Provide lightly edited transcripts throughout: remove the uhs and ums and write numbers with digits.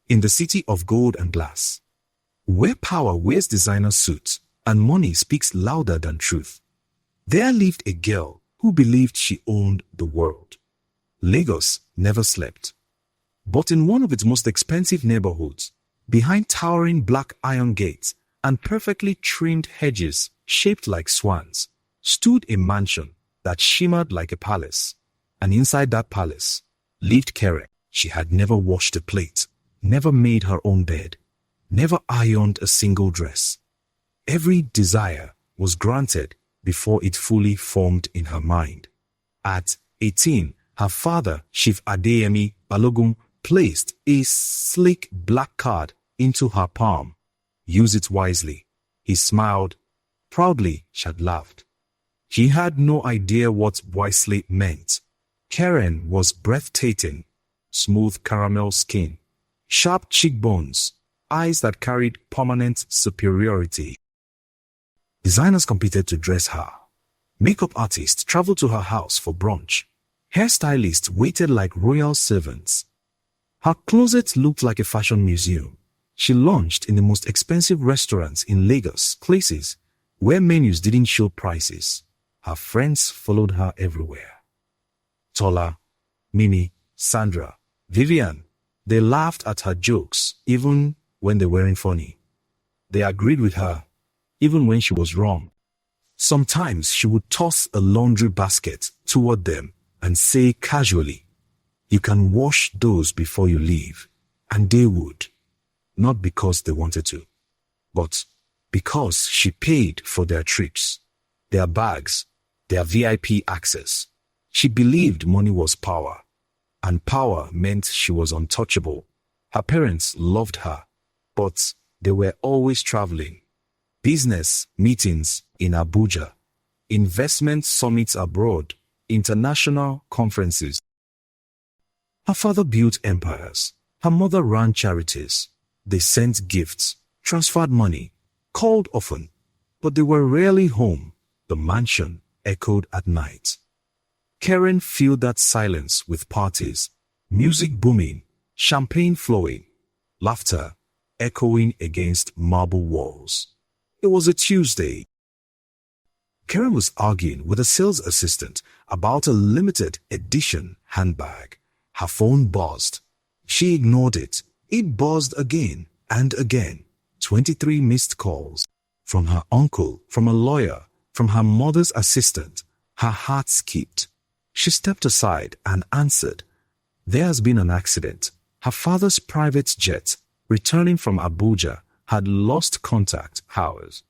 in the city of gold and glass, where power wears designer suits and money speaks louder than truth, there lived a girl who believed she owned the world. Lagos never slept. But in one of its most expensive neighborhoods, behind towering black iron gates and perfectly trimmed hedges shaped like swans, stood a mansion that shimmered like a palace. And inside that palace lived Keren. She had never washed a plate, never made her own bed, never ironed a single dress. Every desire was granted before it fully formed in her mind. At 18, her father, Chief Keren Balogun, placed a sleek black card into her palm. Use it wisely. He smiled. Proudly, she had laughed. He had no idea what wisely meant. Keren was breathtaking. Smooth caramel skin, sharp cheekbones, eyes that carried permanent superiority. Designers competed to dress her. Makeup artists traveled to her house for brunch. Hairstylists waited like royal servants. Her closet looked like a fashion museum. She lunched in the most expensive restaurants in Lagos, places where menus didn't show prices. Her friends followed her everywhere. Tola, Mimi, Sandra, Vivian, they laughed at her jokes even when they weren't funny. They agreed with her even when she was wrong. Sometimes she would toss a laundry basket toward them and say casually, "You can wash those before you leave." And they would, not because they wanted to, but because she paid for their trips, their bags, their VIP access. She believed money was power, and power meant she was untouchable. Her parents loved her, but they were always traveling. Business meetings in Abuja, investment summits abroad, international conferences. Her father built empires. Her mother ran charities. They sent gifts, transferred money, called often, but they were rarely home. The mansion echoed at night. Keren filled that silence with parties, music booming, champagne flowing, laughter echoing against marble walls. It was a Tuesday. Keren was arguing with a sales assistant about a limited edition handbag. Her phone buzzed. She ignored it. It buzzed again and again. 23 missed calls. From her uncle, from a lawyer, from her mother's assistant. Her heart skipped. She stepped aside and answered. There has been an accident. Her father's private jet, returning from Abuja, had lost contact hours.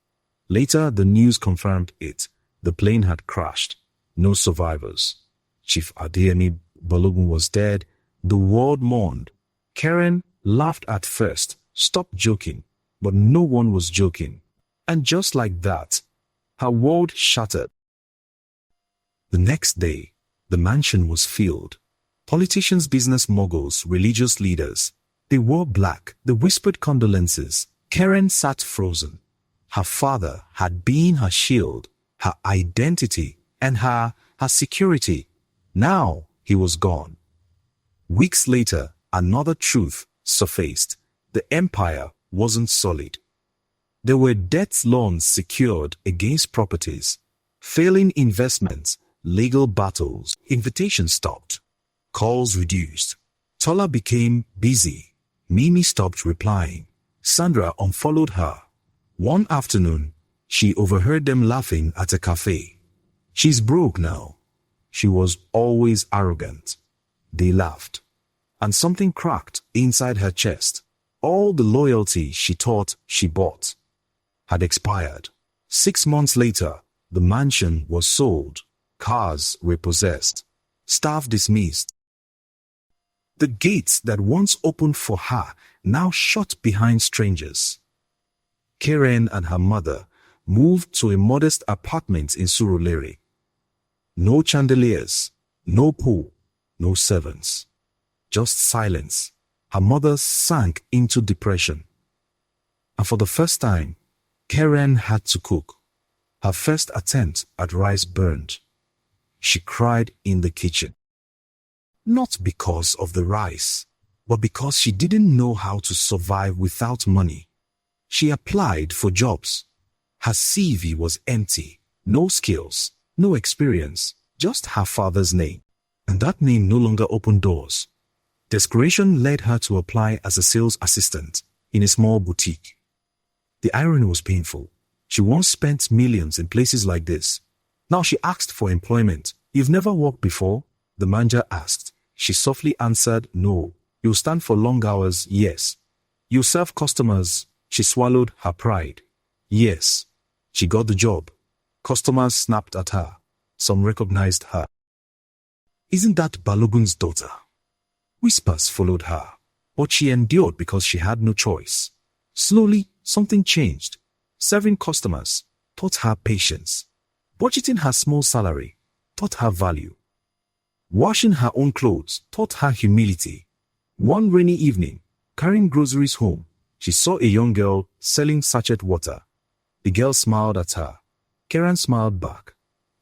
Later, the news confirmed it. The plane had crashed. No survivors. Chief Keren Balogun was dead. The world mourned. Keren laughed at first, stopped joking, but no one was joking. And just like that, her world shattered. The next day, the mansion was filled. Politicians, business moguls, religious leaders. They wore black. They whispered condolences. Keren sat frozen. Her father had been her shield, her identity, and her security. Now he was gone. Weeks later, another truth surfaced. The empire wasn't solid. There were debt loans secured against properties, failing investments, legal battles. Invitations stopped. Calls reduced. Tola became busy. Mimi stopped replying. Sandra unfollowed her. One afternoon, she overheard them laughing at a cafe. She's broke now. She was always arrogant. They laughed. And something cracked inside her chest. All the loyalty she thought she bought had expired. 6 months later, the mansion was sold. Cars repossessed. Staff dismissed. The gates that once opened for her now shut behind strangers. Keren and her mother moved to a modest apartment in Surulere. No chandeliers, no pool, no servants. Just silence. Her mother sank into depression. And for the first time, Keren had to cook. Her first attempt at rice burned. She cried in the kitchen. Not because of the rice, but because she didn't know how to survive without money. She applied for jobs. Her CV was empty, no skills, no experience, just her father's name. And that name no longer opened doors. Desperation led her to apply as a sales assistant in a small boutique. The irony was painful. She once spent millions in places like this. Now she asked for employment. "You've never worked before?" the manager asked. She softly answered, "No." "You'll stand for long hours?" "Yes." "You serve customers?" She swallowed her pride. "Yes." She got the job. Customers snapped at her. Some recognized her. "Isn't that Balogun's daughter?" Whispers followed her, but she endured because she had no choice. Slowly, something changed. Serving customers taught her patience. Budgeting her small salary taught her value. Washing her own clothes taught her humility. One rainy evening, carrying groceries home, she saw a young girl selling sachet water. The girl smiled at her. Keren smiled back.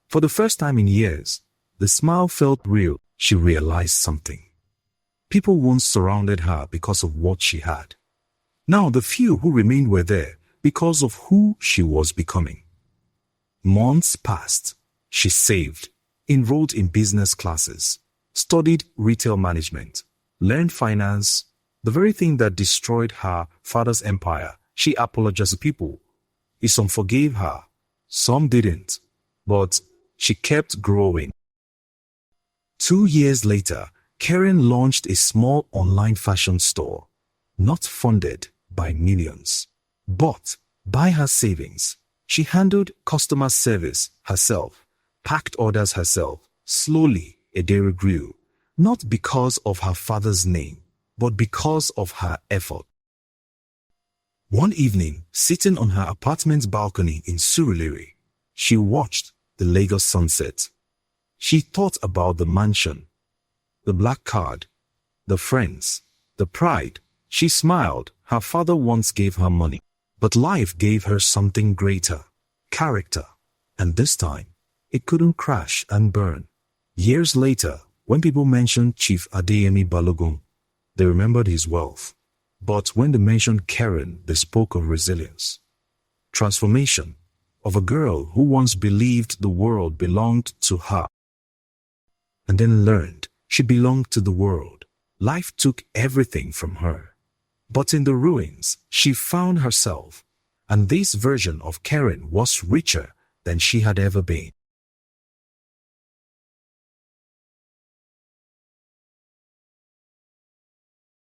For the first time in years, the smile felt real. She realized something. People once surrounded her because of what she had. Now the few who remained were there because of who she was becoming. Months passed. She saved, enrolled in business classes, studied retail management, learned finance, the very thing that destroyed her father's empire. She apologized to people. Some forgave her, some didn't, but she kept growing. 2 years later, Keren launched a small online fashion store, not funded by millions, but by her savings. She handled customer service herself, packed orders herself. Slowly, a dairy grew, not because of her father's name, but because of her effort. One evening, sitting on her apartment's balcony in Surulere, she watched the Lagos sunset. She thought about the mansion, the black card, the friends, the pride. She smiled. Her father once gave her money, but life gave her something greater, character. And this time, it couldn't crash and burn. Years later, when people mentioned Chief Adeyemi Balogun, they remembered his wealth. But when they mentioned Keren, they spoke of resilience, transformation, of a girl who once believed the world belonged to her, and then learned she belonged to the world. Life took everything from her. But in the ruins, she found herself, and this version of Keren was richer than she had ever been.